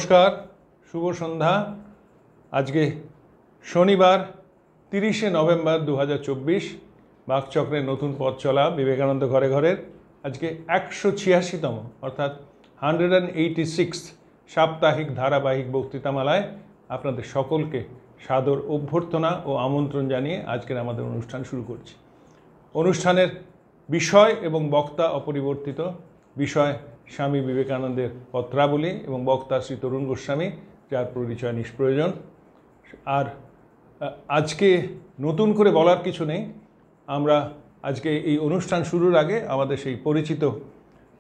नमस्कार शुभ सन्ध्या। आज के शनिवार 30 नवेम्बर 2024 बाकचक्रे नतून पथ चला विवेकानंद घरे घरे आज के 186तम अर्थात 186 साप्ताहिक धारावाहिक बक्तृतामालाय आपनादेर सकलके सादर अभ्यर्थना और आमंत्रण जानिए आजकेर आमादेर अनुष्ठान शुरू करछि। अनुष्ठानेर विषय एवं बक्ता अपरिवर्तित। विषय स्वामी विवेकानंदेर पत्रावली एवं बक्ता श्री तरुण गोस्वामी जार परिचय निष्प्रयोजन। और आज के नतून करे बलार किछु नेই। आमरा आज के এই অনুষ্ঠান শুরুর আগে আমাদের সেই পরিচিত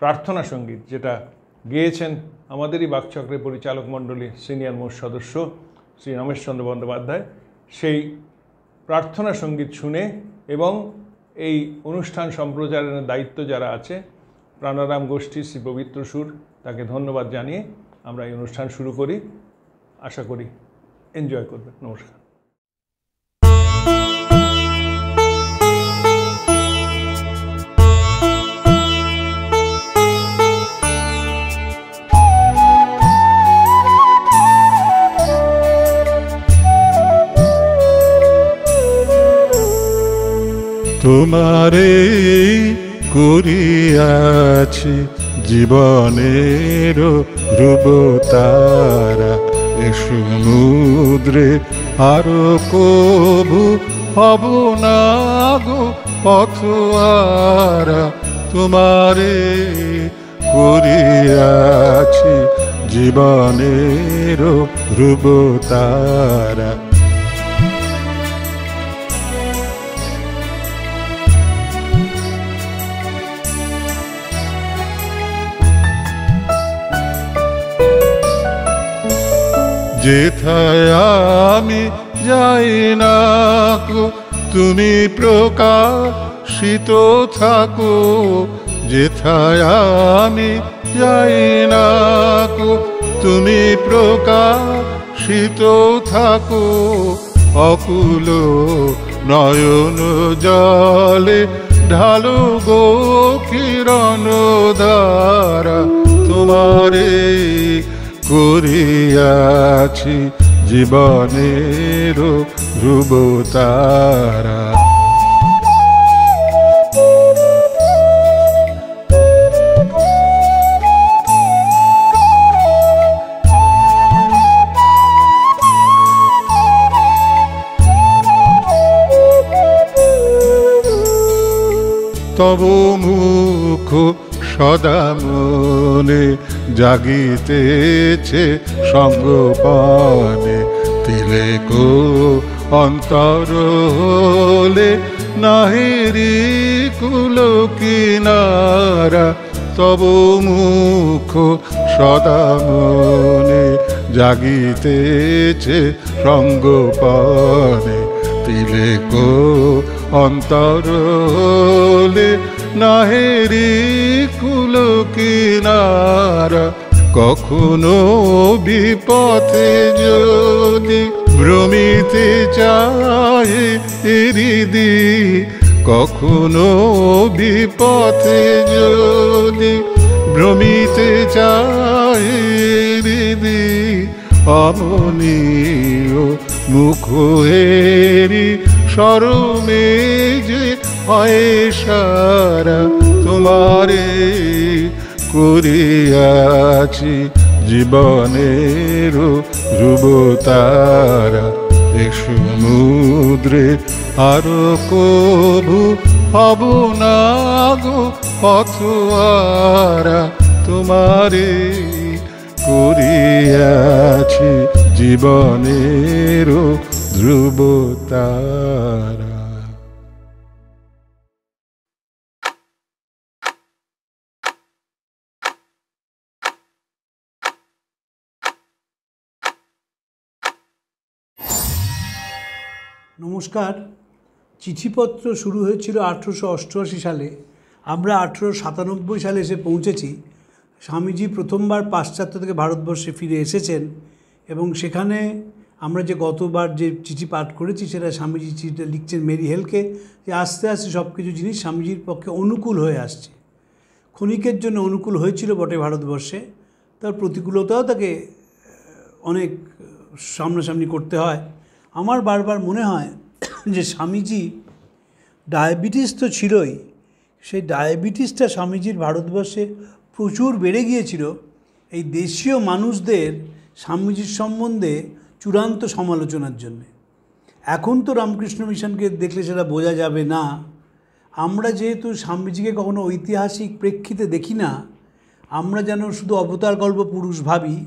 প্রার্থনা সঙ্গীত যেটা গেয়েছেন আমাদেরই বাকচক্রের পরিচালক মণ্ডলী সিনিয়র মোস্ট সদস্য শ্রী রমেশচন্দ্র বন্দ্যোপাধ্যায় সেই প্রার্থনা সঙ্গীত শুনে এবং এই অনুষ্ঠান সম্প্রচারের দায়িত্ব যারা আছে প্রাণারাম গোষ্ঠী শ্রী পবিত্র সুর তাকে ধন্যবাদ জানিয়ে আমরা এই অনুষ্ঠান শুরু করি। আশা করি এনজয় করবেন। নমস্কার। তোমারে করিয়াছি জীবনের ধ্রুবতারা এ সমুদ্রে আরো কবু হব না গো পথহারা। তোমারে করিয়াছি জীবনের ধ্রুবতারা। যেথায় আমি যাই না গো তুমি প্রকাশিত থাকো। যেথায় আমি যাই না গো তুমি প্রকাশিত থাকো। অকুল নয়ন জলে ঢালো গো কিরণ ধারা। তোমারে করিয়াছি জীবনের ধ্রুবতারা। তব মুখ সদা মনে জাগিতেছে সঙ্গপানে। তিলেকো অন্তর হলে নাহিরি কুল কিনারা। তব মুখ সদা মনে জাগিতেছে সঙ্গপানে। তিলেকো অন্তর হলে নাহেরি কুল কিনারা। কখনো বিপথে যদি ভ্রমিতে চাহে হৃদি। কখনো বিপথে যদি ভ্রমিতে চাহে হৃদি। অমনীয় মুখ হেরি শরমে যে হয় সারা। তোমারে করিয়াছি জীবনের ধ্রুবতারা। এ সমুদ্রে আরো কবু হব না গো পথহারা। তোমারে করিয়াছি জীবনের ধ্রুবতারা। नमस्कार। चिठीपत्र शुरू হয়েছিল 1888 সালে। আমরা 1897 সালে এসে পৌঁছেছি। স্বামীজি প্রথমবার পাশ্চাত্য থেকে ভারতবর্ষে ফিরে এসেছেন এবং সেখানে আমরা যে গতবার যে চিঠি পাঠ করেছি সেটা স্বামীজি চিঠিটা লিখছেন মেরি হেলকে যে আস্তে আস্তে সব কিছু জিনিস স্বামীজির পক্ষে অনুকূল হয়ে আসছে। ক্ষণিকের জন্য অনুকূল হয়েছিল বটে ভারতবর্ষে, তার প্রতিকূলতাও তাকে অনেক সামনাসামনি করতে হয়। আমার বারবার মনে হয় যে স্বামীজি ডায়াবেটিস তো ছিলই, সেই ডায়াবেটিসটা স্বামীজির ভারতবর্ষে প্রচুর বেড়ে গিয়েছিল এই দেশীয় মানুষদের স্বামীজির সম্বন্ধে চূড়ান্ত সমালোচনার জন্যে। এখন তো রামকৃষ্ণ মিশনকে দেখলে সেটা বোঝা যাবে না। আমরা যেহেতু স্বামীজিকে কখনো ঐতিহাসিক প্রেক্ষিতে দেখি না, আমরা যেন শুধু অবতার গল্প পুরুষ ভাবি,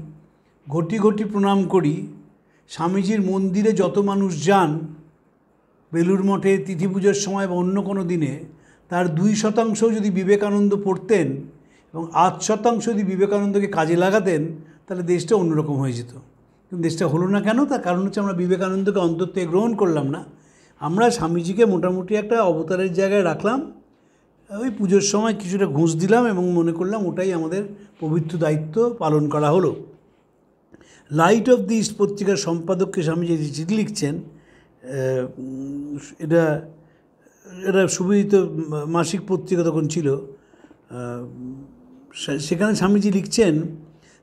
ঘটি ঘটি প্রণাম করি। স্বামীজির মন্দিরে যত মানুষ যান বেলুড় মঠে তিথি পুজোর সময় বা অন্য কোনো দিনে, তার 2% যদি বিবেকানন্দ পড়তেন এবং 8% যদি বিবেকানন্দকে কাজে লাগাতেন, তাহলে দেশটা অন্যরকম হয়ে যেত। কিন্তু দেশটা হলো না কেন? তার কারণ হচ্ছে আমরা বিবেকানন্দকে অন্তর থেকে গ্রহণ করলাম না। আমরা স্বামীজিকে মোটামুটি একটা অবতারের জায়গায় রাখলাম, ওই পুজোর সময় কিছুটা ঘুষ দিলাম এবং মনে করলাম ওটাই আমাদের পবিত্র দায়িত্ব পালন করা হলো। লাইট অফ দি ইস্ট পত্রিকার সম্পাদককে স্বামীজি চিঠি লিখছেন। এটা সুবিদিত মাসিক পত্রিকা তখন ছিল। সেখানে স্বামীজি লিখছেন,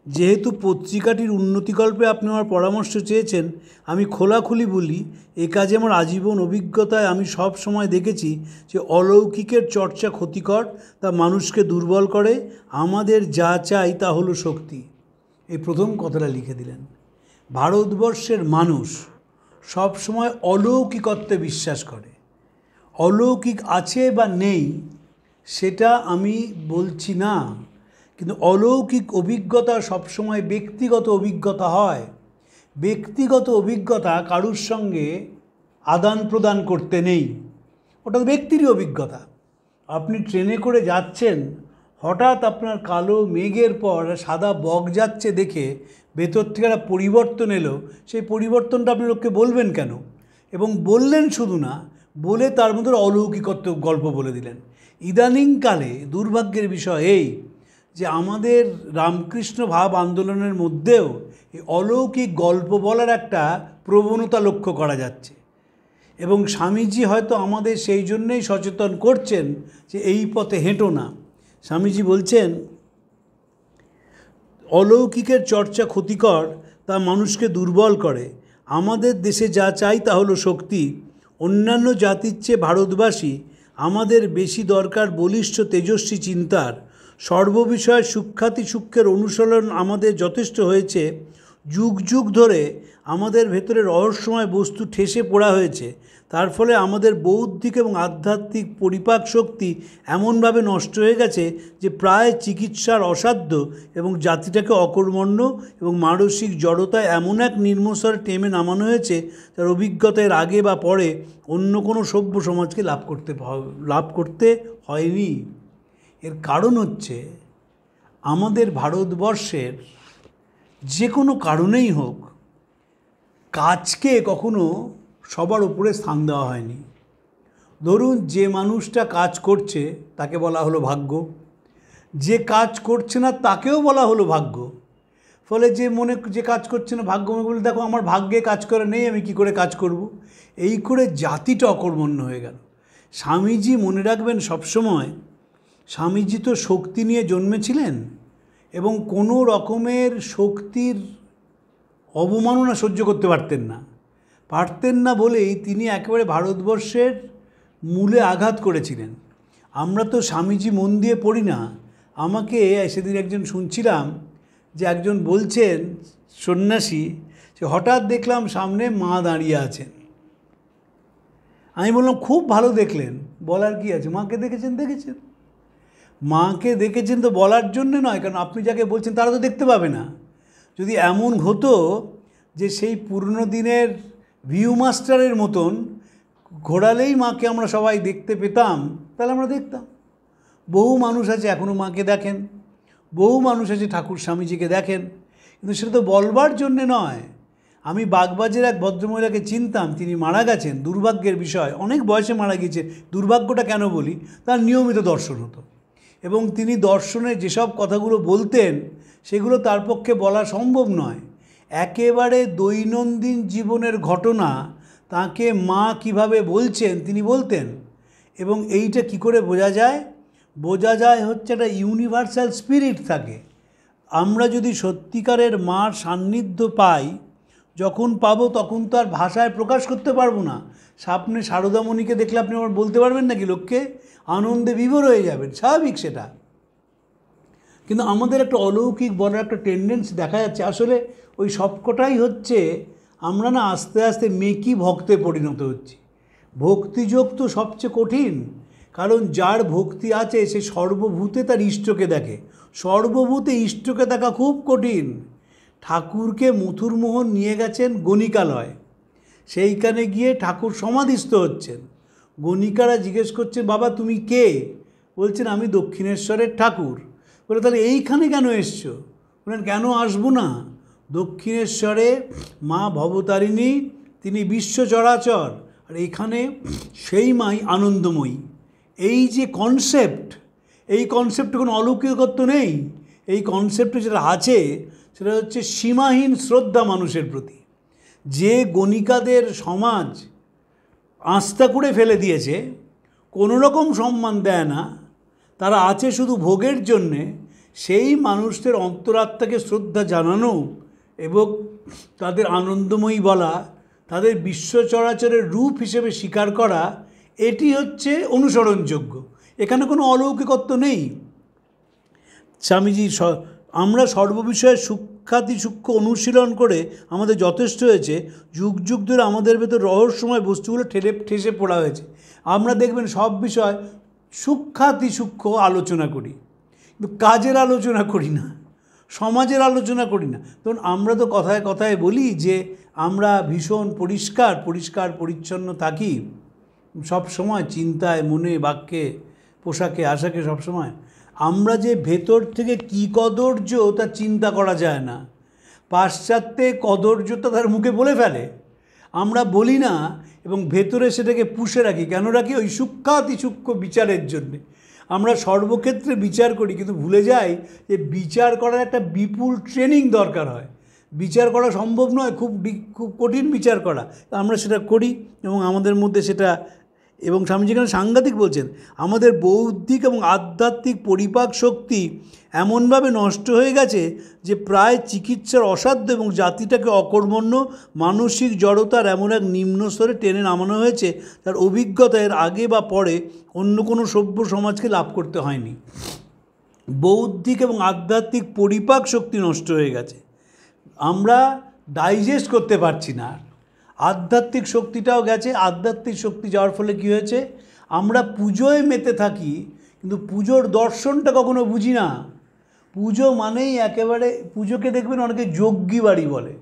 যেহেতু পত্রিকাটির উন্নতিকল্পে আপনি আমার পরামর্শ চেয়েছেন, আমি খোলাখুলি বলি, এ কাজে আমার আজীবন অভিজ্ঞতায় আমি সব সময় দেখেছি যে অলৌকিকের চর্চা ক্ষতিকর, তা মানুষকে দুর্বল করে। আমাদের যা চাই তা হলো শক্তি। এই প্রথম কথাটা লিখে দিলেন। ভারতবর্ষের মানুষ সব সময় অলৌকিকত্বে বিশ্বাস করে। অলৌকিক আছে বা নেই সেটা আমি বলছি না, কিন্তু অলৌকিক অভিজ্ঞতা সবসময় ব্যক্তিগত অভিজ্ঞতা হয়। ব্যক্তিগত অভিজ্ঞতা কারুর সঙ্গে আদান প্রদান করতে নেই, ওটা ব্যক্তিরই অভিজ্ঞতা। আপনি ট্রেনে করে যাচ্ছেন, হঠাৎ আপনার কালো মেঘের পর সাদা বক যাচ্ছে দেখে ভেতর থেকে একটা পরিবর্তন এলো, সেই পরিবর্তনটা আপনি লোককে বলবেন কেন? এবং বললেন শুধু না, বলে তার মধ্যে অলৌকিকত্ব গল্প বলে দিলেন। ইদানিংকালে দুর্ভাগ্যের বিষয় এই যে আমাদের রামকৃষ্ণ ভাব আন্দোলনের মধ্যেও এই অলৌকিক গল্প বলার একটা প্রবণতা লক্ষ্য করা যাচ্ছে। এবং স্বামীজি হয়তো আমাদের সেই জন্যেই সচেতন করছেন যে এই পথে হেঁটো না। স্বামীজি বলছেন, অলৌকিকের চর্চা ক্ষতিকর, তা মানুষকে দুর্বল করে। আমাদের দেশে যা চাই তা হলো শক্তি। অন্যান্য জাতির চেয়ে ভারতবাসী আমাদের বেশি দরকার বলিষ্ঠ তেজস্বী চিন্তার। সর্ববিষয়ে সূক্ষ্মাতি সূক্ষ্মের অনুশীলন আমাদের যথেষ্ট হয়েছে। যুগ যুগ ধরে আমাদের ভেতরে রহস্যময় বস্তু ঠেসে পড়া হয়েছে। তার ফলে আমাদের বৌদ্ধিক এবং আধ্যাত্মিক পরিপাক শক্তি এমনভাবে নষ্ট হয়ে গেছে যে প্রায় চিকিৎসার অসাধ্য, এবং জাতিটাকে অকর্মণ্য এবং মানসিক জড়তায় এমন এক নির্মূলস্তরে টেনে নামানো হয়েছে যার অভিজ্ঞতার আগে বা পরে অন্য কোনো সভ্য সমাজকে লাভ করতে হয়নি। এর কারণ হচ্ছে আমাদের ভারতবর্ষের যে কোনো কারণেই হোক, কাজকে কখনো সবার উপরে স্থান দেওয়া হয়নি। ধরুন, যে মানুষটা কাজ করছে তাকে বলা হলো ভাগ্য, যে কাজ করছে না তাকেও বলা হলো ভাগ্য। ফলে যে কাজ করছে না ভাগ্য মনে বলে, দেখো আমার ভাগ্যে কাজ করে নেই, আমি কি করে কাজ করব? এই করে জাতিটা অকর্মণ্য হয়ে গেল। স্বামীজি মনে রাখবেন সবসময়, স্বামীজি তো শক্তি নিয়ে জন্মেছিলেন এবং কোনো রকমের শক্তির অবমাননা সহ্য করতে পারতেন না বলেই তিনি একেবারে ভারতবর্ষের মূলে আঘাত করেছিলেন। আমরা তো স্বামীজি মন দিয়ে পড়ি না। আমাকে সেদিন একজন শুনছিলাম যে একজন বলছেন, সন্ন্যাসী, যে হঠাৎ দেখলাম সামনে মা দাঁড়িয়ে আছেন। আমি বললাম, খুব ভালো দেখলেন, বলার কি আছে? মাকে দেখেছেন। মাকে দেখেছেন তো বলার জন্যে নয়, কারণ আপনি যাকে বলছেন তারা তো দেখতে পাবে না। যদি এমন হতো যে সেই পুরনো দিনের ভিউ মাস্টারের মতন ঘোরালেই মাকে আমরা সবাই দেখতে পেতাম, তাহলে আমরা দেখতাম। বহু মানুষ আছে এখনও মাকে দেখেন, বহু মানুষ আছে ঠাকুর স্বামীজিকে দেখেন, কিন্তু সেটা তো বলবার জন্যে নয়। আমি বাগবাজের এক ভদ্রমহিলাকে চিনতাম, তিনি মারা গেছেন, দুর্ভাগ্যের বিষয়, অনেক বয়সে মারা গিয়েছে। দুর্ভাগ্যটা কেন বলি, তার নিয়মিত দর্শন হতো এবং তিনি দর্শনে যেসব কথাগুলো বলতেন সেগুলো তার পক্ষে বলা সম্ভব নয়। একেবারে দৈনন্দিন জীবনের ঘটনা তাকে মা কিভাবে বলছেন তিনি বলতেন। এবং এইটা কি করে বোঝা যায়? হচ্ছে একটা ইউনিভার্সাল স্পিরিট থাকে। আমরা যদি সত্যিকারের মার সান্নিধ্য পাই, যখন পাবো তখন তো আর ভাষায় প্রকাশ করতে পারবো না। স্বপ্নে শারদামণিকে দেখলে আপনি আবার বলতে পারবেন নাকি লোককে? আনন্দে বিভোর হয়ে যাবেন, স্বাভাবিক সেটা। কিন্তু আমাদের একটা অলৌকিক বলার একটা টেন্ডেন্সি দেখা যাচ্ছে। আসলে ওই সবকটাই হচ্ছে আমরা না আস্তে আস্তে মেকি ভক্তে পরিণত হচ্ছি। ভক্তিযোগ তো সবচেয়ে কঠিন, কারণ যার ভক্তি আছে সে সর্বভূতে তার ইষ্টকে দেখে। সর্বভূতে ইষ্টকে দেখা খুব কঠিন। ঠাকুরকে মথুরমোহন নিয়ে গেছেন গণিকালয়, সেইখানে গিয়ে ঠাকুর সমাধিস্থ হচ্ছেন। গণিকারা জিজ্ঞেস করছে, বাবা তুমি কে? বলছেন আমি দক্ষিণেশ্বরের ঠাকুর। বলে তাহলে এইখানে কেন এসছো? বলেন কেন আসবো না, দক্ষিণেশ্বরে মা ভবতারিণী, তিনি বিশ্ব চরাচর, আর এখানে সেই মাই আনন্দময়ী। এই যে কনসেপ্ট, এই কনসেপ্টে কোনো অলৌকিকত্ব নেই। এই কনসেপ্টে যেটা আছে সেটা হচ্ছে সীমাহীন শ্রদ্ধা মানুষের প্রতি। যে গণিকাদের সমাজ আস্থা করে ফেলে দিয়েছে, কোনো রকম সম্মান দেয় না, তারা আছে শুধু ভোগের জন্যে, সেই মানুষদের অন্তরাত্মাকে শ্রদ্ধা জানানো এবং তাদের আনন্দময়ী বলা, তাদের বিশ্ব চরাচরের রূপ হিসেবে স্বীকার করা, এটি হচ্ছে অনুসরণযোগ্য। এখানে কোনো অলৌকিকত্ব নেই। স্বামীজি, আমরা সর্ববিষয়ে সূক্ষ্মাতি সূক্ষ্ম অনুশীলন করে আমাদের যথেষ্ট হয়েছে। যুগ যুগ ধরে আমাদের ভেতর রহস্যময় বস্তুগুলো ঠেসে পড়া হয়েছে। আমরা দেখবেন সব বিষয় সূক্ষ্মাতি সূক্ষ্ম আলোচনা করি, কিন্তু কাজের আলোচনা করি না, সমাজের আলোচনা করি না। তখন আমরা তো কথায় কথায় বলি যে আমরা ভীষণ পরিষ্কার পরিচ্ছন্ন থাকি সব সময়, চিন্তায়, মনে, বাক্যে, পোশাকে, আশাকে সব সময়। আমরা যে ভেতর থেকে কী কদর্য তা চিন্তা করা যায় না। পাশ্চাত্যে কদর্যতা তার মুখে বলে ফেলে, আমরা বলি না, এবং ভেতরে সেটাকে পুষে রাখি। কেন রাখি? ওই সূক্ষ্মাতি সূক্ষ্ম বিচারের জন্যে। আমরা সর্বক্ষেত্রে বিচার করি, কিন্তু ভুলে যাই যে বিচার করার একটা বিপুল ট্রেনিং দরকার হয়। বিচার করা সম্ভব নয়, খুব কঠিন বিচার করা। আমরা সেটা করি এবং আমাদের মধ্যে সেটা, এবং স্বামীজি এখানে সাংঘাতিক বলছেন, আমাদের বৌদ্ধিক এবং আধ্যাত্মিক পরিপাক শক্তি এমনভাবে নষ্ট হয়ে গেছে যে প্রায় চিকিৎসার অসাধ্য এবং জাতিটাকে অকর্মণ্য মানসিক জড়তার এমন এক নিম্ন স্তরে টেনে নামানো হয়েছে, তার অভিজ্ঞতা এর আগে বা পরে অন্য কোনো সভ্য সমাজকে লাভ করতে হয়নি। বৌদ্ধিক এবং আধ্যাত্মিক পরিপাক শক্তি নষ্ট হয়ে গেছে, আমরা ডাইজেস্ট করতে পারছি না। আধ্যাত্মিক শক্তিটাও গেছে। আধ্যাত্মিক শক্তি যাওয়ার ফলে কী হয়েছে, আমরা পুজোয় মেতে থাকি, কিন্তু পুজোর দর্শনটা কখনো বুঝি না। পুজো মানেই একেবারে, পুজোকে দেখবেন অনেকে যজ্ঞী বাড়ি বলে,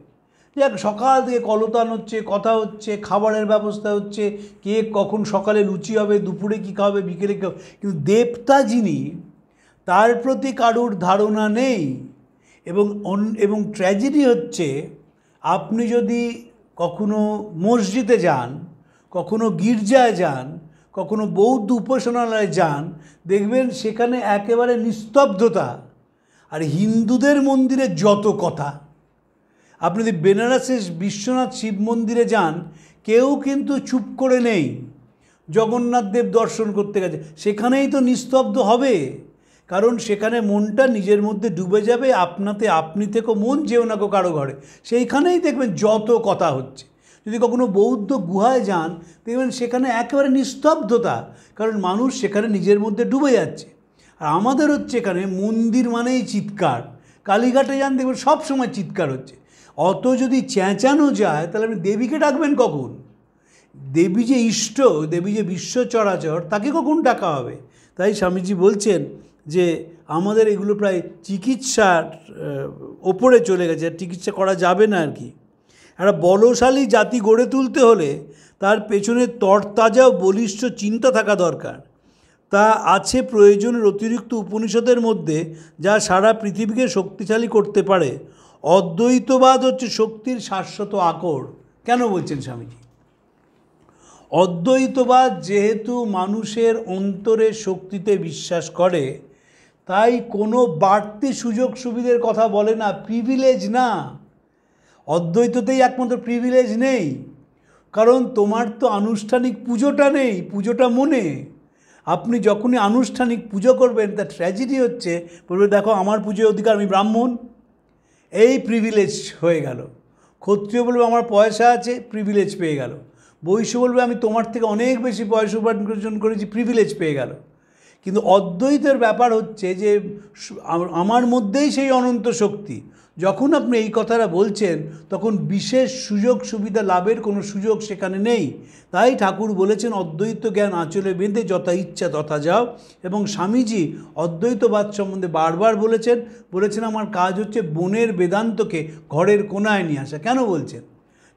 যাক সকাল থেকে কলতান হচ্ছে, কথা হচ্ছে, খাবারের ব্যবস্থা হচ্ছে, কে কখন সকালে লুচি হবে, দুপুরে কী খাবে, বিকেলে কী খাবে, কিন্তু দেবতা যিনি, তার প্রতি কারুর ধারণা নেই। এবং ট্র্যাজেডি হচ্ছে, আপনি যদি কখনো মসজিদে যান, কখনো গির্জায় যান, কখনো বৌদ্ধ উপাসনালয়ে যান, দেখবেন সেখানে একেবারে নিস্তব্ধতা। আর হিন্দুদের মন্দিরে যত কথা। আপনি যদি বেনারসের বিশ্বনাথ শিব মন্দিরে যান, কেউ কিন্তু চুপ করে নেই। জগন্নাথ দেব দর্শন করতে গেছে, সেখানেই তো নিস্তব্ধ হবে, কারণ সেখানে মনটা নিজের মধ্যে ডুবে যাবে। আপনাতে আপনি থেকে মন যেও না কো কারো ঘরে, সেইখানেই দেখবেন যত কথা হচ্ছে। যদি কখনো বৌদ্ধ গুহায় যান, দেখবেন সেখানে একেবারে নিস্তব্ধতা, কারণ মানুষ সেখানে নিজের মধ্যে ডুবে যাচ্ছে। আর আমাদের হচ্ছে এখানে মন্দির মানেই চিৎকার। কালীঘাটে যান, দেখবেন সব সময় চিৎকার হচ্ছে। অত যদি চেঁচানো যায়, তাহলে আপনি দেবীকে ডাকবেন কখন? দেবী যে ইষ্ট, দেবী যে বিশ্ব চরাচর, তাকে কখন ডাকা হবে? তাই স্বামীজি বলছেন যে আমাদের এগুলো প্রায় চিকিৎসার ওপরে চলে গেছে, আর চিকিৎসা করা যাবে না আর কি। একটা বলশালী জাতি গড়ে তুলতে হলে তার পেছনে তরতাজা ও বলিষ্ঠ চিন্তা থাকা দরকার। তা আছে প্রয়োজনের অতিরিক্ত উপনিষদের মধ্যে, যা সারা পৃথিবীকে শক্তিশালী করতে পারে। অদ্বৈতবাদ হচ্ছে শক্তির শাশ্বত আকর। কেন বলছেন স্বামীজি? অদ্বৈতবাদ যেহেতু মানুষের অন্তরের শক্তিতে বিশ্বাস করে, তাই কোনো বাড়তি সুযোগ সুবিধের কথা বলে না, প্রিভিলেজ না। অদ্বৈততেই একমাত্র প্রিভিলেজ নেই, কারণ তোমার তো আনুষ্ঠানিক পুজোটা নেই, পুজোটা মনে। আপনি যখনই আনুষ্ঠানিক পুজো করবেন, তার ট্র্যাজেডি হচ্ছে বলবে দেখো আমার পুজোর অধিকার, আমি ব্রাহ্মণ, এই প্রিভিলেজ হয়ে গেল। ক্ষত্রিয় বলবে আমার পয়সা আছে, প্রিভিলেজ পেয়ে গেল। বৈশ্য বলবে আমি তোমার থেকে অনেক বেশি পয়সা উপার্জন করেছি, প্রিভিলেজ পেয়ে গেল। কিন্তু অদ্বৈতের ব্যাপার হচ্ছে যে আমার মধ্যেই সেই অনন্ত শক্তি। যখন আপনি এই কথাটা বলছেন তখন বিশেষ সুযোগ সুবিধা লাভের কোনো সুযোগ সেখানে নেই। তাই ঠাকুর বলেছেন অদ্বৈত জ্ঞান আঁচলে বেঁধে যথা ইচ্ছা তথা যাও। এবং স্বামীজি অদ্বৈতবাদ সম্বন্ধে বারবার বলেছেন আমার কাজ হচ্ছে বনের বেদান্তকে ঘরের কোনায় নিয়ে আসা। কেন বলছেন?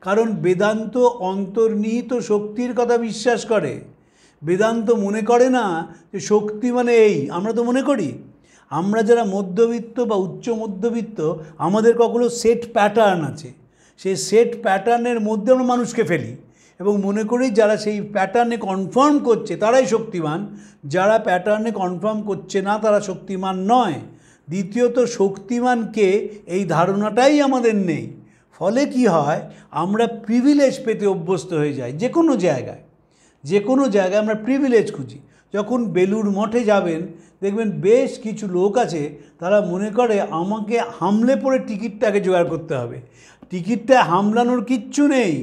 কারণ বেদান্ত অন্তর্নিহিত শক্তির কথা বিশ্বাস করে। বেদান্ত মনে করে না যে শক্তি মানে এই। আমরা তো মনে করি, আমরা যারা মধ্যবিত্ত বা উচ্চ মধ্যবিত্ত, আমাদের কখনো সেট প্যাটার্ন আছে, সেই সেট প্যাটার্নের মধ্যে আমরা মানুষকে ফেলি এবং মনে করি যারা সেই প্যাটার্নে কনফার্ম করছে তারাই শক্তিমান, যারা প্যাটার্নে কনফার্ম করছে না তারা শক্তিমান নয়। দ্বিতীয়ত শক্তিমানকে এই ধারণাটাই আমাদের নেই। ফলে কি হয়, আমরা প্রিভিলেজ পেতে অভ্যস্ত হয়ে যাই। যে কোনো জায়গায় আমরা প্রিভিলেজ খুঁজি। যখন বেলুড় মঠে যাবেন দেখবেন বেশ কিছু লোক আছে, তারা মনে করে আমাকে হামলে পড়ে টিকিটটাকে জোগাড় করতে হবে। টিকিটটা হামলানোর কিচ্ছু নেই,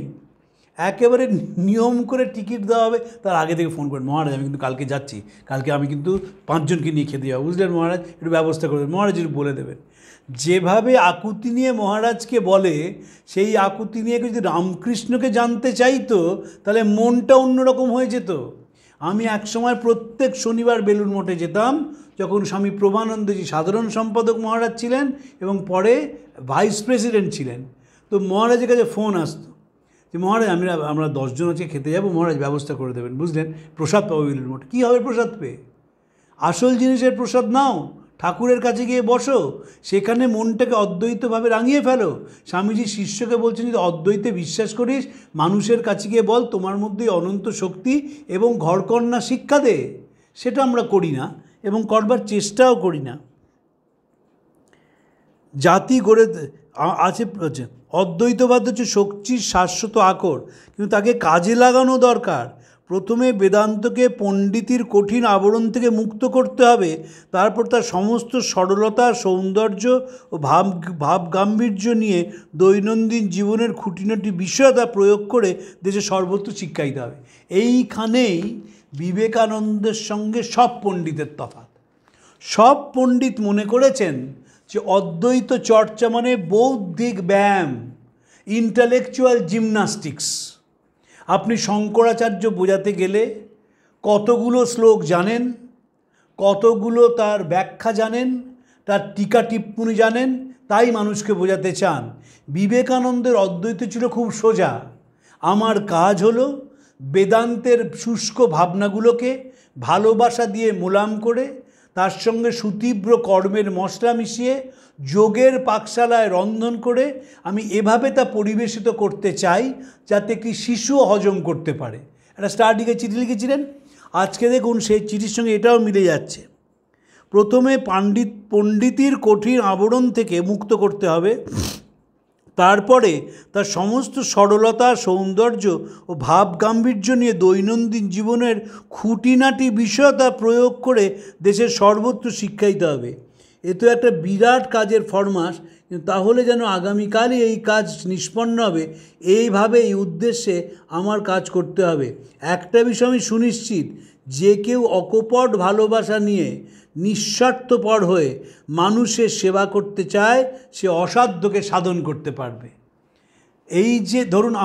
একেবারে নিয়ম করে টিকিট দেওয়া হবে। তার আগে থেকে ফোন করেন, মহারাজ আমি কিন্তু কালকে যাচ্ছি, কালকে আমি কিন্তু 5 জনকে নিয়ে খেতে যাবো, বুঝলেন মহারাজ, একটু ব্যবস্থা করে দেবেন। মহারাজ একটু বলে দেবেন। যেভাবে আকুতি নিয়ে মহারাজকে বলে, সেই আকুতি নিয়ে যদি রামকৃষ্ণকে জানতে চাইতো তাহলে মনটা অন্যরকম হয়ে যেত। আমি একসময় প্রত্যেক শনিবার বেলুড় মঠে যেতাম, যখন স্বামী প্রভানন্দজি সাধারণ সম্পাদক মহারাজ ছিলেন এবং পরে ভাইস প্রেসিডেন্ট ছিলেন। তো মহারাজের কাছে ফোন আসতো যে মহারাজ আমরা 10 জন আজকে খেতে যাবো, মহারাজ ব্যবস্থা করে দেবেন, বুঝলেন, প্রসাদ পাবো বেলুড় মঠে। কী হবে প্রসাদ পেয়ে? আসল জিনিসের প্রসাদ নাও, ঠাকুরের কাছে গিয়ে বসো, সেখানে মনটাকে অদ্বৈতভাবে রাঙিয়ে ফেলো। স্বামীজি শিষ্যকে বলছেন যদি অদ্বৈতে বিশ্বাস করিস, মানুষের কাছে গিয়ে বল তোমার মধ্যে অনন্ত শক্তি এবং ঘরকন্যা শিক্ষা দে। সেটা আমরা করি না এবং করবার চেষ্টাও করি না। জাতি গড়ে আছে, অদ্বৈতবাদ হচ্ছে শক্তির শাশ্বত আকর, কিন্তু তাকে কাজে লাগানো দরকার। প্রথমে বেদান্তকে পণ্ডিতির কঠিন আবরণ থেকে মুক্ত করতে হবে, তারপর তার সমস্ত সরলতা, সৌন্দর্য ও ভাব গাম্ভীর্য নিয়ে দৈনন্দিন জীবনের খুঁটিনাটি বিষয়তা প্রয়োগ করে দেশে সর্বত্র শিক্ষা দিতে হবে। এইখানেই বিবেকানন্দের সঙ্গে সব পণ্ডিতের তফাৎ। সব পণ্ডিত মনে করেছেন যে অদ্বৈত চর্চা মানে বৌদ্ধিক ব্যায়াম, ইন্টালেকচুয়াল জিমন্যাস্টিক্স। আপনি শঙ্করাচার্য বোঝাতে গেলে কতগুলো শ্লোক জানেন, কতগুলো তার ব্যাখ্যা জানেন, তার টিকা টিপ্পণী জানেন, তাই মানুষকে বোঝাতে চান। বিবেকানন্দের অদ্বৈত ছিল খুব সোজা। আমার কাজ হলো বেদান্তের শুষ্ক ভাবনাগুলোকে ভালোবাসা দিয়ে মোলাম করে, তার সঙ্গে সুতীব্র কর্মের মশলা মিশিয়ে যোগের পাকশালায় রন্ধন করে আমি এভাবে তা পরিবেশিত করতে চাই যাতে কি শিশুও হজম করতে পারে। একটা স্টাডিকে চিঠি লিখেছিলেন, আজকে দেখুন সেই চিঠির সঙ্গে এটাও মিলে যাচ্ছে। প্রথমে পণ্ডিতির কঠিন আবরণ থেকে মুক্ত করতে হবে, তারপরে তার সমস্ত সরলতা, সৌন্দর্য ও ভাব গাম্ভীর্য নিয়ে দৈনন্দিন জীবনের খুঁটিনাটি বিষয়তা প্রয়োগ করে দেশের সর্বত্র শিক্ষা দিতে হবে। এ তো একটা বিরাট কাজের ফরমাস, কিন্তু তাহলে যেন আগামীকালই এই কাজ নিষ্পন্ন হবে, এইভাবে এই উদ্দেশ্যে আমার কাজ করতে হবে। একটা বিষয় আমি সুনিশ্চিত, যে কেউ অকপট ভালোবাসা নিয়ে নিঃস্বার্থপর হয়ে মানুষের সেবা করতে চায়, সে অসাধ্যকে সাধন করতে পারবে। এই যে ধরুন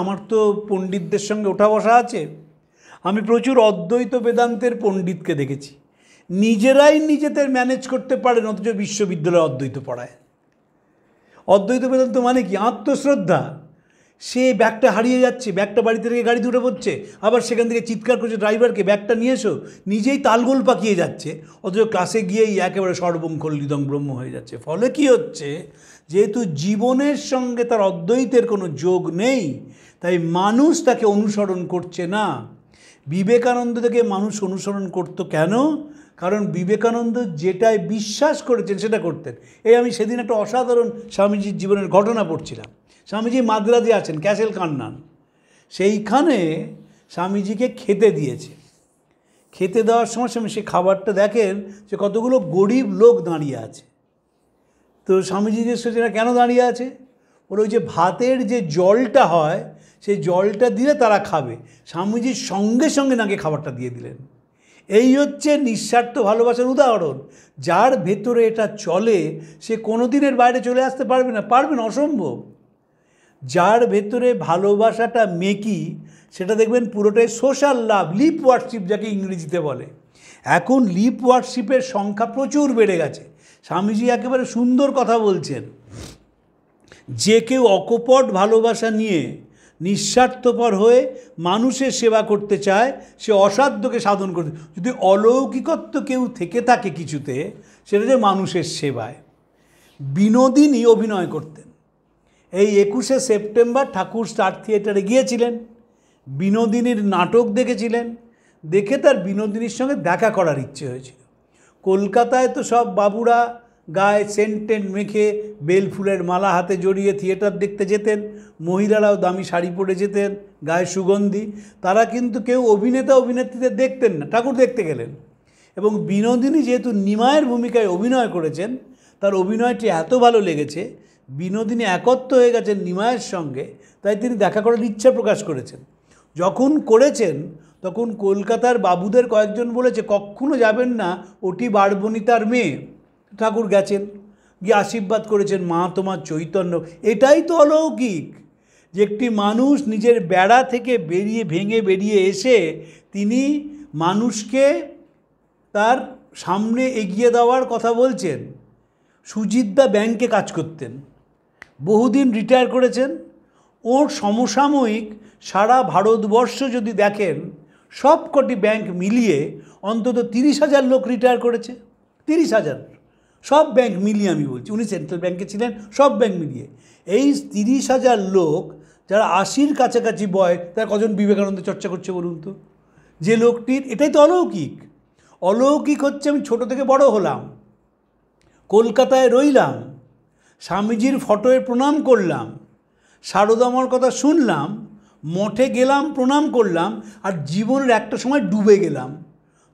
আমার তো পণ্ডিতদের সঙ্গে ওঠা বসা আছে, আমি প্রচুর অদ্বৈত বেদান্তের পণ্ডিতকে দেখেছি, নিজেরাই নিজেদের ম্যানেজ করতে পারেন, অথচ বিশ্ববিদ্যালয়ে অদ্বৈত পড়ায়। অদ্বৈত বেদান্ত মানে কি? আত্মশ্রদ্ধা। সে ব্যাগটা হারিয়ে যাচ্ছে, ব্যাগটা বাড়িতে রেখে গাড়িতে উঠে পড়ছে, আবার সেখান থেকে চিৎকার করছে ড্রাইভারকে ব্যাগটা নিয়ে এসো, নিজেই তালগোল পাকিয়ে যাচ্ছে, অথচ ক্লাসে গিয়েই একেবারে সর্বং খণ্ডিতং ব্রহ্ম হয়ে যাচ্ছে। ফলে কি হচ্ছে, যেহেতু জীবনের সঙ্গে তার অদ্বৈতের কোনো যোগ নেই, তাই মানুষ তাকে অনুসরণ করছে না। বিবেকানন্দ থেকে মানুষ অনুসরণ করতো কেন? কারণ বিবেকানন্দ যেটায় বিশ্বাস করেছেন সেটা করতেন। এই আমি সেদিন একটা অসাধারণ স্বামীজির জীবনের ঘটনা পড়ছিলাম। স্বামীজি মাদ্রাজে আছেন, ক্যাসেল কান্নান, সেইখানে স্বামীজিকে খেতে দিয়েছে। খেতে দেওয়ার সময় সে খাবারটা দেখেন যে কতগুলো গরিব লোক দাঁড়িয়ে আছে। তো স্বামীজি জিজ্ঞেস করছে এরা কেন দাঁড়িয়ে আছে? ওর ওই যে ভাতের যে জলটা হয় সেই জলটা দিলে তারা খাবে। স্বামীজির সঙ্গে সঙ্গে নাকি খাবারটা দিয়ে দিলেন। এই হচ্ছে নিঃস্বার্থ ভালোবাসার উদাহরণ। যার ভেতরে এটা চলে সে কোনো দিনের বাইরে চলে আসতে পারবে না, অসম্ভব। যার ভেতরে ভালোবাসাটা মেকি সেটা দেখবেন পুরোটাই সোশ্যাল লাভ, লিপ ওয়ার্কশিপ যাকে ইংরেজিতে বলে। এখন লিপ ওয়ার্কশিপের সংখ্যা প্রচুর বেড়ে গেছে। স্বামীজি একেবারে সুন্দর কথা বলছেন, যে কেউ অকপট ভালোবাসা নিয়ে নিঃস্বার্থপর হয়ে মানুষের সেবা করতে চায় সে অসাধ্যকে সাধন করতে। যদি অলৌকিকত্ব কেউ থেকে থাকে কিছুতে সেটা যে মানুষের সেবায়। বিনোদিনী অভিনয় করতেন। এই 21শে সেপ্টেম্বর ঠাকুর স্টার থিয়েটারে গিয়েছিলেন, বিনোদিনীর নাটক দেখেছিলেন, দেখে তার বিনোদিনীর সঙ্গে দেখা করার ইচ্ছে হয়েছিল। কলকাতায় তো সব বাবুরা গায়ে সেন্টেন্ট মেখে বেল ফুলের মালা হাতে জড়িয়ে থিয়েটার দেখতে যেতেন, মহিলারাও দামি শাড়ি পরে যেতেন, গায়ে সুগন্ধি। তারা কিন্তু কেউ অভিনেতা অভিনেত্রীদের দেখতেন না, ঠাকুর দেখতে গেলেন। এবং বিনোদিনী যেহেতু নিমায়ের ভূমিকায় অভিনয় করেছেন, তার অভিনয়টি এত ভালো লেগেছে, বিনোদিনী একত্ব হয়ে গেছেন নিমায়ের সঙ্গে, তাই তিনি দেখা করার ইচ্ছা প্রকাশ করেছেন। যখন করেছেন তখন কলকাতার বাবুদের কয়েকজন বলেছে কখনো যাবেন না, ওটি বারবনিতার মেয়ে। ঠাকুর গেছেন, গিয়ে আশীর্বাদ করেছেন, মা তোমার চৈতন্য। এটাই তো অলৌকিক, যে একটি মানুষ নিজের বেড়া থেকে ভেঙে বেরিয়ে এসে তিনি মানুষকে তার সামনে এগিয়ে দেওয়ার কথা বলছেন। সুজিতদা ব্যাংকে কাজ করতেন, বহুদিন রিটায়ার করেছেন। ওর সমসাময়িক সারা ভারতবর্ষ যদি দেখেন সব কটি ব্যাংক মিলিয়ে অন্তত 30,000 লোক রিটায়ার করেছে। 30,000, সব ব্যাংক মিলিয়ে আমি বলছি, উনি সেন্ট্রাল ব্যাংকে ছিলেন, সব ব্যাংক মিলিয়ে। এই 30,000 লোক যারা 80-র কাছাকাছি বয়স, তারা কজন বিবেকানন্দ চর্চা করছে বলুন তো? যে লোকটির, এটাই তো অলৌকিক। অলৌকিক হচ্ছে আমি ছোট থেকে বড় হলাম, কলকাতায় রইলাম, স্বামীজির ফটোয় প্রণাম করলাম, সারদামার কথা শুনলাম, মঠে গেলাম, প্রণাম করলাম, আর জীবনের একটা সময় ডুবে গেলাম।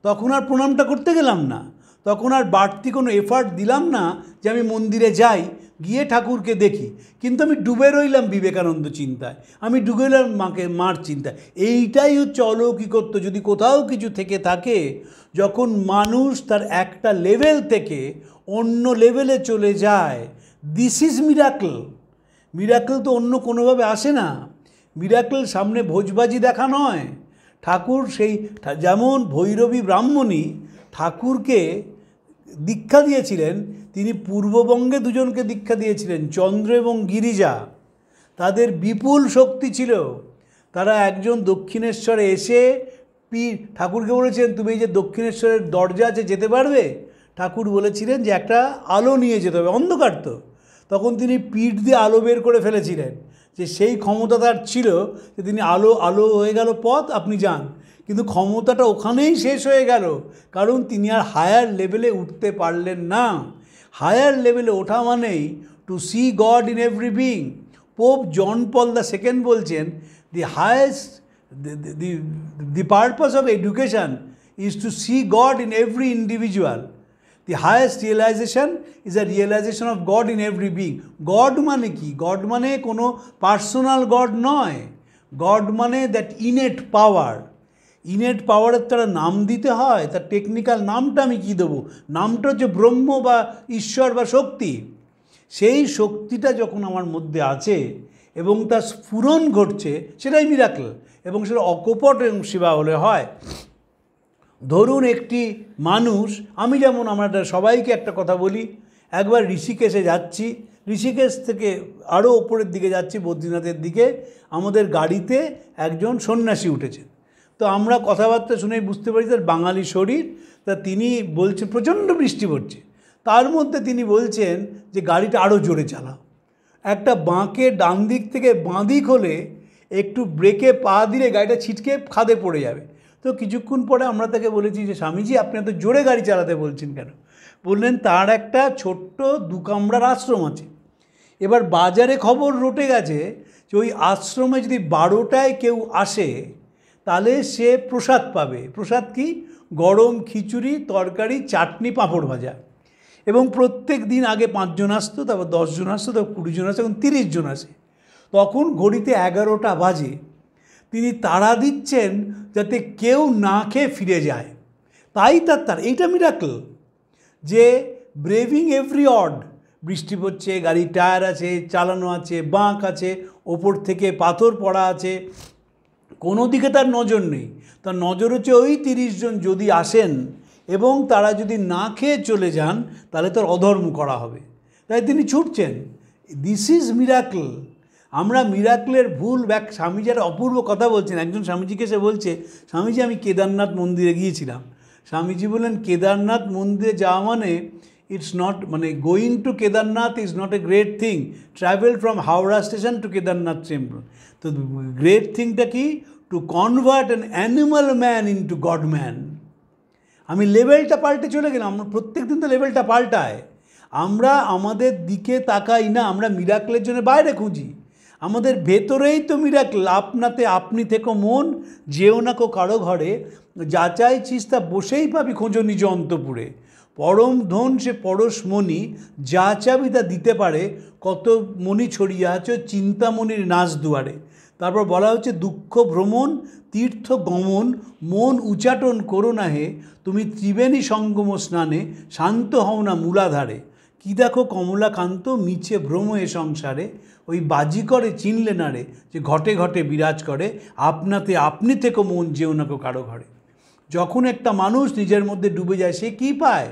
তখন আর প্রণামটা করতে গেলাম না, তখন আর বাড়তি কোনো এফার্ট দিলাম না যে আমি মন্দিরে যাই, গিয়ে ঠাকুরকে দেখি, কিন্তু আমি ডুবে রইলাম বিবেকানন্দ চিন্তায়, আমি ডুবে রইলাম মার চিন্তায়। এইটাই হচ্ছে অলৌকিকত্ব। যদি কোথাও কিছু থেকে থাকে, যখন মানুষ তার একটা লেভেল থেকে অন্য লেভেলে চলে যায়, দিস ইজ মিরাকল। মিরাকল তো অন্য কোনোভাবে আসে না। মিরাকল সামনে ভোজবাজি দেখা নয়। ঠাকুর সেই যেমন ভৈরবী ব্রাহ্মণী ঠাকুরকে দীক্ষা দিয়েছিলেন, তিনি পূর্ববঙ্গে দুজনকে দীক্ষা দিয়েছিলেন, চন্দ্র এবং গিরিজা। তাদের বিপুল শক্তি ছিল। তারা একজন দক্ষিণেশ্বরে এসে ঠাকুরকে বলেছেন তুমি এই যে দক্ষিণেশ্বরের দরজা আছে যেতে পারবে? ঠাকুর বলেছিলেন যে একটা আলো নিয়ে যেতে হবে, অন্ধকার তো। তখন তিনি পিঠ দিয়ে আলো বের করে ফেলেছিলেন, যে সেই ক্ষমতা তার ছিল যে তিনি আলো হয়ে গেল পথ, আপনি যান। কিন্তু ক্ষমতাটা ওখানেই শেষ হয়ে গেল, কারণ তিনি আর হায়ার লেভেলে উঠতে পারলেন না। হায়ার লেভেলে ওঠা মানেই to see God in every being. Pope John Paul II বলছেন, the highest the purpose of education is to see God in every individual. The highest realization is a realization of God in every being. God মানে কি? God মানে কোনো personal god নয়। God মানে that innate power. Innate পাওয়ারের তারা নাম দিতে হয়, তার টেকনিক্যাল নামটা আমি কী দেবো? নামটা হচ্ছে ব্রহ্ম বা ঈশ্বর বা শক্তি। সেই শক্তিটা যখন আমার মধ্যে আছে এবং তার স্ফুরণ ঘটছে, সেটাই মিরাকল। এবং সেটা অকপট এবং সেবা হলে হয়। ধরুন একটি মানুষ, আমি যেমন আমরা সবাইকে একটা কথা বলি, একবার ঋষিকেশে যাচ্ছি, ঋষিকেশ থেকে আরও ওপরের দিকে যাচ্ছি বদ্রীনাথের দিকে, আমাদের গাড়িতে একজন সন্ন্যাসী উঠেছেন। তো আমরা কথাবার্তা শুনেই বুঝতে পারি তার বাঙালি শরীর। তা তিনি বলছেন প্রচণ্ড বৃষ্টি পড়ছে, তার মধ্যে তিনি বলছেন যে গাড়িটা আরও জোরে চালাও। একটা বাঁকে ডান দিক থেকে বাঁ দিক হলে একটু ব্রেকে পা দিলে গাড়িটা ছিটকে খাদে পড়ে যাবে। তো কিছুক্ষণ পরে আমরা তাকে বলেছি যে স্বামীজি আপনি এত জোরে গাড়ি চালাতে বলছেন কেন? বললেন তার একটা ছোট্ট 2 কামরার আশ্রম আছে। এবার বাজারে খবর রটে গেছে যে ওই আশ্রমে যদি 12টায় কেউ আসে তাহলে সে প্রসাদ পাবে। প্রসাদ কি? গরম খিচুড়ি, তরকারি, চাটনি, পাঁপড় ভাজা। এবং প্রত্যেক দিন আগে 5 জন আসতো, তারপর 10 জন আসতো, তারপর 20 জন আসতো, এখন 30 জন আসে। তখন ঘড়িতে 11টা বাজে। তিনি তাড়া দিচ্ছেন যাতে কেউ না খেয়ে ফিরে যায়। তাই তার এইটা মিরাকল যে ব্রেভিং এভরি অড। বৃষ্টি পড়ছে, গাড়ির টায়ার আছে, চালানো আছে, বাঁক আছে, ওপর থেকে পাথর পড়া আছে, কোনো দিকে তার নজর নেই। তার নজর হচ্ছে ওই 30 জন যদি আসেন এবং তারা যদি না খেয়ে চলে যান তাহলে তার অধর্ম করা হবে, তাই তিনি ছুটছেন। This is miracle. আমরা মিরাকলের ভুল স্বামীজি একটা অপূর্ব কথা বলছেন। একজন স্বামীজিকে সে বলছে, স্বামীজি আমি কেদারনাথ মন্দিরে গিয়েছিলাম। স্বামীজি বললেন, কেদারনাথ মন্দিরে যাওয়া মানে ইটস নট, মানে going to Kedarnath is not a great thing. Travel from Howrah station to Kedarnath temple. তো গ্রেট থিংটা কি? To convert an animal man into God man. আমি লেভেলটা পাল্টে চলে গেলাম। আমরা প্রত্যেক দিন তো লেভেলটা পাল্টায়। আমরা আমাদের দিকে তাকাই না, আমরা মিরাকলের জন্য বাইরে খুঁজি। আমাদের ভেতরেই তো মিরাকল। আপনাতে আপনি থেকো মন, যেও না কো কারো ঘরে, যাচাইছিস তা বসেই পাবি খোঁজো নিজ অন্তপুরে। পরম ধন সে পরশমণি, যা চাবি তা দিতে পারে, কত মণি ছড়িয়ে আছে চিন্তামণির নাচ দুয়ারে। তারপর বলা হচ্ছে, দুঃখ ভ্রমণ তীর্থ গমন, মন উচাটন করো না হে, তুমি ত্রিবেণী সঙ্গম স্নানে, শান্ত হও না মূলাধারে। কি দেখো কমলাকান্ত, মিছে ভ্রম এ সংসারে, ওই বাজি করে চিনলে না রে, যে ঘটে ঘটে বিরাজ করে, আপনাতে আপনি থেকো মন, যেও না কো কারো ঘরে। যখন একটা মানুষ নিজের মধ্যে ডুবে যায় সে কী পায়?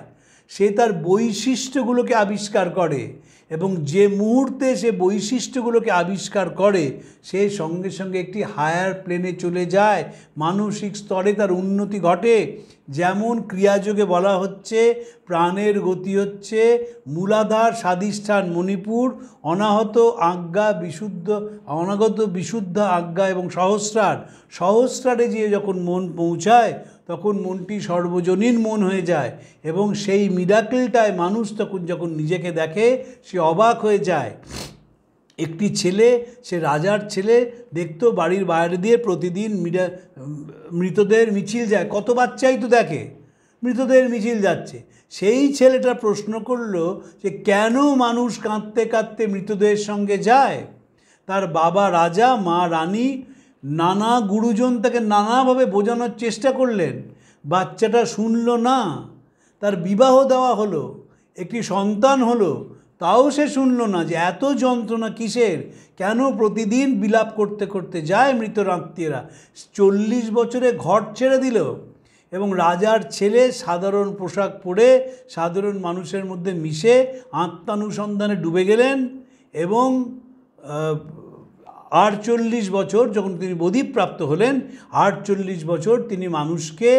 সে তার বৈশিষ্ট্যগুলোকে আবিষ্কার করে, এবং যে মুহূর্তে সে বৈশিষ্ট্যগুলোকে আবিষ্কার করে সে সঙ্গে সঙ্গে একটি হায়ার প্লেনে চলে যায়, মানসিক স্তরে তার উন্নতি ঘটে। যেমন ক্রিয়াযোগে বলা হচ্ছে, প্রাণের গতি হচ্ছে মূলাধার, স্বাধিষ্ঠান মণিপুর, অনাহত আজ্ঞা বিশুদ্ধ, অনাগত বিশুদ্ধ আজ্ঞা এবং সহস্রারে গিয়ে যখন মন পৌঁছায় তখন মনটি সর্বজনীন মন হয়ে যায়, এবং সেই মিরাকলটায় মানুষ তখন যখন নিজেকে দেখে সে অবাক হয়ে যায়। একটি ছেলে, সে রাজার ছেলে, দেখতো বাড়ির বাইরে দিয়ে প্রতিদিন মৃতদেহের মিছিল যায়, কত বাচ্চাই তো দেখে মৃতদেহের মিছিল যাচ্ছে। সেই ছেলেটা প্রশ্ন করলো যে কেন মানুষ কাঁদতে কাঁদতে মৃতদেহের সঙ্গে যায়? তার বাবা রাজা, মা রানী, নানা গুরুজন তাকে নানাভাবে বোঝানোর চেষ্টা করলেন, বাচ্চাটা শুনল না। তার বিবাহ দেওয়া হলো, একটি সন্তান হলো, তাও সে শুনল না যে এত যন্ত্রণা কিসের, কেন প্রতিদিন বিলাপ করতে করতে যায় মৃত আত্মীয়রা। 40 বছরে ঘর ছেড়ে দিল, এবং রাজার ছেলে সাধারণ পোশাক পরে সাধারণ মানুষের মধ্যে মিশে আত্মানুসন্ধানে ডুবে গেলেন, এবং 48 বছর যখন তিনি বোধিপ্রাপ্ত হলেন, 48 বছর তিনি মানুষকে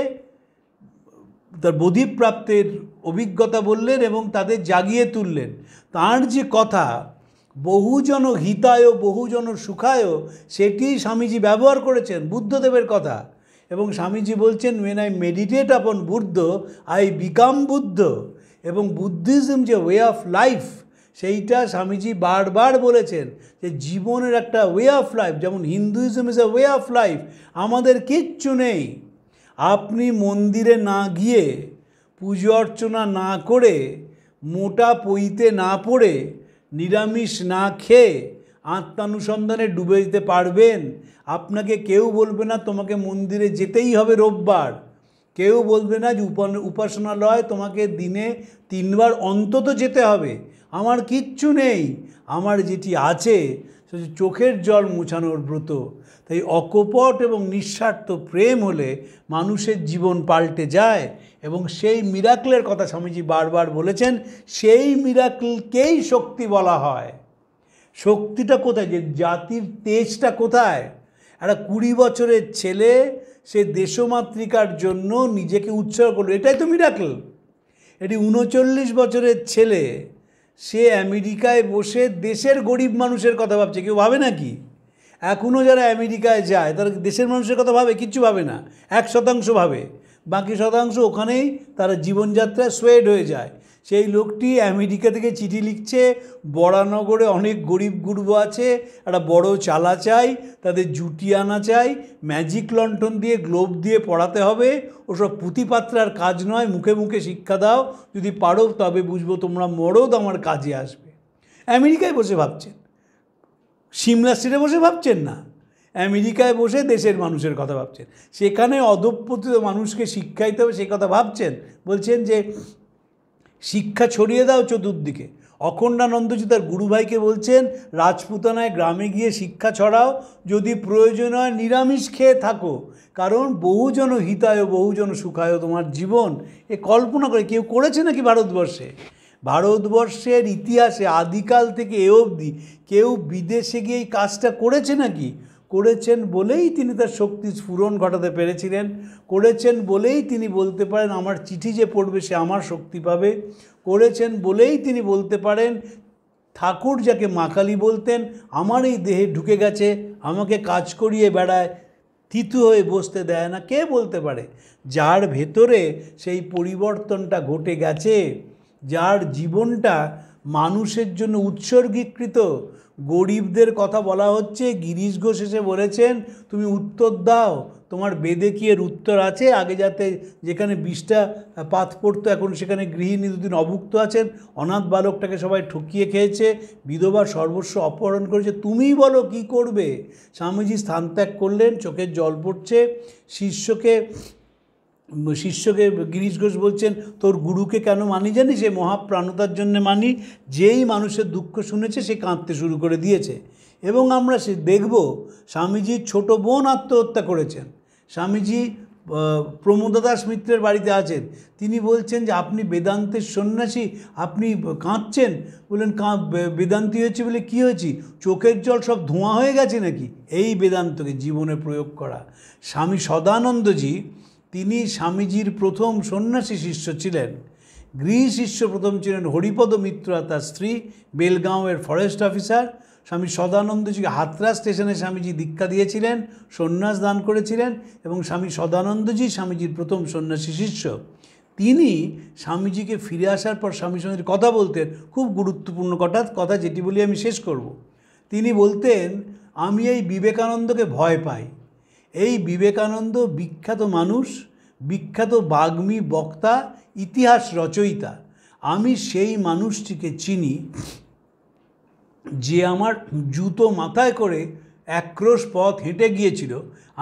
তার বোধিপ্রাপ্তের অভিজ্ঞতা বললেন এবং তাদের জাগিয়ে তুললেন। তার যে কথা বহুজন হিতায় বহুজন সুখায়, সেটি স্বামীজি ব্যবহার করেছেন, বুদ্ধদেবের কথা। এবং স্বামীজি বলছেন, when I meditate upon Buddha I become Buddha. এবং বুদ্ধিজম যে ওয়ে অফ লাইফ, সেইটা স্বামীজি বারবার বলেছেন যে জীবনের একটা ওয়ে অফ লাইফ, যেমন Hinduism is a way of life. আমাদের কিচ্ছু নেই। আপনি মন্দিরে না গিয়ে, পুজো অর্চনা না করে, মোটা পইতে না পড়ে, নিরামিষ না খেয়ে আত্মানুসন্ধানে ডুবে যেতে পারবেন। আপনাকে কেউ বলবে না তোমাকে মন্দিরে যেতেই হবে রোববার, কেউ বলবে না যে উপাসনালয় তোমাকে দিনে 3 বার অন্তত যেতে হবে। আমার কিচ্ছু নেই, আমার যেটি আছে সেটি চোখের জল মুছানোর ব্রত। তাই অকপট এবং নিঃস্বার্থ প্রেম হলে মানুষের জীবন পাল্টে যায়, এবং সেই মিরাকলের কথা স্বামীজি বারবার বলেছেন। সেই মিরাকলকেই শক্তি বলা হয়। শক্তিটা কোথায়? যে জাতির তেজটা কোথায়? একটা 20 বছরের ছেলে সে দেশমাতৃকার জন্য নিজেকে উৎসর্গ করলো, এটাই তো মিরাকল। এটি 39 বছরের ছেলে, সে আমেরিকায় বসে দেশের গরিব মানুষের কথা ভাবছে। কেউ ভাবে নাকি? এখনও যারা আমেরিকায় যায় তারা দেশের মানুষের কথা ভাবে? কিচ্ছু ভাবে না। 1% ভাবে, বাকি শতাংশ ওখানেই তারা জীবনযাত্রায় সোয়েড হয়ে যায়। সেই লোকটি আমেরিকা থেকে চিঠি লিখছে, বরানগরে অনেক গরিব গুরবো আছে, একটা বড় চালা চাই, তাদের জুটি আনা চাই, ম্যাজিক লণ্ঠন দিয়ে গ্লোব দিয়ে পড়াতে হবে, ওসব পুঁথিপাত্রার কাজ নয়, মুখে মুখে শিক্ষা দাও, যদি পারো তবে বুঝবো তোমরা মরদ আমার কাজে আসবে। আমেরিকায় বসে ভাবছেন, সিমলা স্টেটে বসে ভাবছেন না, আমেরিকায় বসে দেশের মানুষের কথা ভাবছেন। সেখানে অধঃপতিত মানুষকে শিক্ষা দিতে হবে সেই কথা ভাবছেন। বলছেন যে শিক্ষা ছড়িয়ে দাও চতুর্দিকে। অখণ্ডানন্দজি তার গুরুভাইকে বলছেন, রাজপুতানায় গ্রামে গিয়ে শিক্ষা ছড়াও, যদি প্রয়োজন হয় নিরামিষ খেয়ে থাকো, কারণ বহুজন হিতায় বহুজন সুখায় তোমার জীবন। এ কল্পনা করে কেউ করেছে নাকি ভারতবর্ষে? ভারতবর্ষের ইতিহাসে আদিকাল থেকে এ অবধি কেউ বিদেশে গিয়ে এই কাজটা করেছে নাকি? করেছেন বলেই তিনি তার শক্তি স্ফুরণ ঘটাতে পেরেছিলেন, করেছেন বলেই তিনি বলতে পারেন আমার চিঠি যে পড়বে সে আমার শক্তি পাবে, করেছেন বলেই তিনি বলতে পারেন ঠাকুর যাকে মা কালী বলতেন আমার এই দেহে ঢুকে গেছে, আমাকে কাজ করিয়ে বেড়ায়, থিতু হয়ে বসতে দেয় না। কে বলতে পারে? যার ভেতরে সেই পরিবর্তনটা ঘটে গেছে, যার জীবনটা মানুষের জন্য উৎসর্গীকৃত। গরিবদের কথা বলা হচ্ছে, গিরিশ ঘোষ এসে বলেছেন তুমি উত্তর দাও, তোমার বেদে কি এর উত্তর আছে? আগে যাতে যেখানে 20টা পাত পড়তো এখন সেখানে গৃহিণী দুদিন অভুক্ত আছেন, অনাথ বালকটাকে সবাই ঠকিয়ে খেয়েছে, বিধবার সর্বস্ব অপহরণ করেছে, তুমিই বলো কি করবে? স্বামীজি স্থান ত্যাগ করলেন, চোখের জল পড়ছে। শিষ্যকে গিরিশ ঘোষ বলছেন তোর গুরুকে কেন মানি জানি? সে মহাপ্রাণতার জন্য মানি, যেই মানুষের দুঃখ শুনেছে সে কাঁদতে শুরু করে দিয়েছে। এবং আমরা সে দেখব স্বামীজির ছোট বোন আত্মহত্যা করেছেন। স্বামীজি প্রমোদা দাস মিত্রের বাড়িতে আছেন, তিনি বলছেন যে আপনি বেদান্তের সন্ন্যাসী, আপনি কাঁদছেন? বললেন বেদান্তি হয়েছে বলে কী হয়েছি? চোখের জল সব ধোঁয়া হয়ে গেছে নাকি? এই বেদান্তকে জীবনে প্রয়োগ করা। স্বামী সদানন্দজি তিনি স্বামীজির প্রথম সন্ন্যাসী শিষ্য ছিলেন। গৃহী শিষ্য প্রথম ছিলেন হরিপদ মিত্র, তার স্ত্রী, বেলগাঁওয়ের ফরেস্ট অফিসার। স্বামী সদানন্দজিকে হাতরা স্টেশনে স্বামীজি দীক্ষা দিয়েছিলেন, সন্ন্যাস দান করেছিলেন, এবং স্বামী সদানন্দজি স্বামীজির প্রথম সন্ন্যাসী শিষ্য। তিনি স্বামীজিকে ফিরে আসার পর স্বামীর সঙ্গে কথা বলতেন, খুব গুরুত্বপূর্ণ কথা যেটি বলি আমি শেষ করব। তিনি বলতেন আমি এই বিবেকানন্দকে ভয় পাই। এই বিবেকানন্দ বিখ্যাত মানুষ, বিখ্যাত বাগ্মী, বক্তা, ইতিহাস রচয়িতা। আমি সেই মানুষটিকে চিনি যে আমার জুতো মাথায় করে একক্রোশ পথ হেঁটে গিয়েছিল।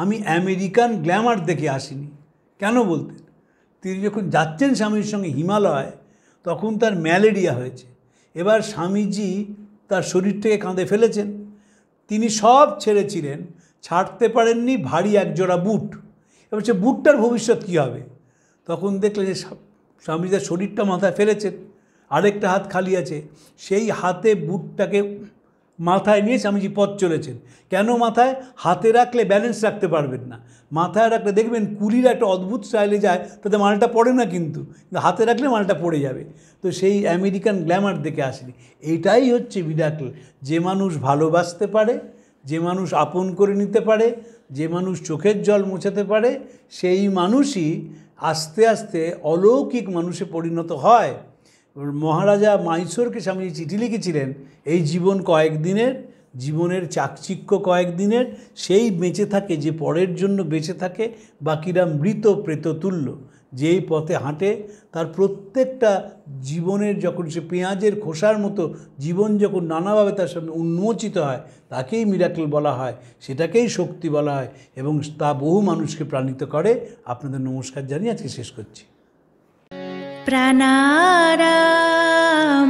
আমি আমেরিকান গ্ল্যামার দেখে আসিনি। কেন বলতেন? তিনি যখন যাচ্ছেন স্বামীর সঙ্গে হিমালয়, তখন তার ম্যালেরিয়া হয়েছে। এবার স্বামীজি তার শরীরটাকে কাঁধে ফেলেছেন। তিনি সব ছেড়েছিলেন, ছাড়তে পারেননি ভারী একজোড়া বুট। এবার সে বুটটার ভবিষ্যৎ কী হবে? তখন দেখলেন যে স্বামীজি তার শরীরটা মাথায় ফেলেছেন, আরেকটা হাত খালি আছে, সেই হাতে বুটটাকে মাথায় নিয়ে স্বামীজি পথ চলেছেন। কেন মাথায়? হাতে রাখলে ব্যালেন্স রাখতে পারবেন না, মাথায় রাখলে দেখবেন কুলিরা একটা অদ্ভুত স্টাইলে যায়, তাতে মালটা পড়ে না, কিন্তু হাতে রাখলে মালটা পড়ে যাবে। তো সেই আমেরিকান গ্ল্যামার দেখে আসেনি। এটাই হচ্ছে মিরাকল। যে মানুষ ভালোবাসতে পারে, যে মানুষ আপন করে নিতে পারে, যে মানুষ চোখের জল মোছাতে পারে, সেই মানুষই আস্তে আস্তে অলৌকিক মানুষে পরিণত হয়। মহারাজা মাইসোরকে স্বামীজি চিঠি লিখেছিলেন, এই জীবন কয়েকদিনের, জীবনের চাকচিক্য কয়েকদিনের, সেই বেঁচে থাকে যে পরের জন্য বেঁচে থাকে, বাকিরা মৃত প্রেততুল্য। যেই পথে হাঁটে তার প্রত্যেকটা জীবনের, যখন সে পেঁয়াজের খোসার মতো জীবন যখন নানাভাবে তার সামনে উন্মোচিত হয়, তাকেই মিরাকল বলা হয়, সেটাকেই শক্তি বলা হয়, এবং তা বহু মানুষকে প্রাণিত করে। আপনাদের নমস্কার জানিয়ে আজকে শেষ করছি। প্রাণারাম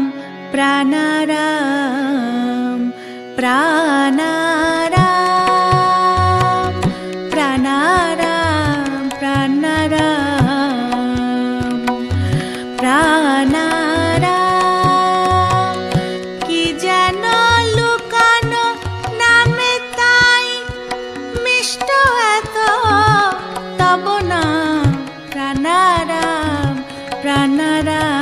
প্রাণারাম প্রাণারাম প্রাণারাম প্রাণারাম প্রাণারাম কি যেন লুকানো নামে তাই মিষ্ট এত তব নাম প্রাণারাম প্রাণারাম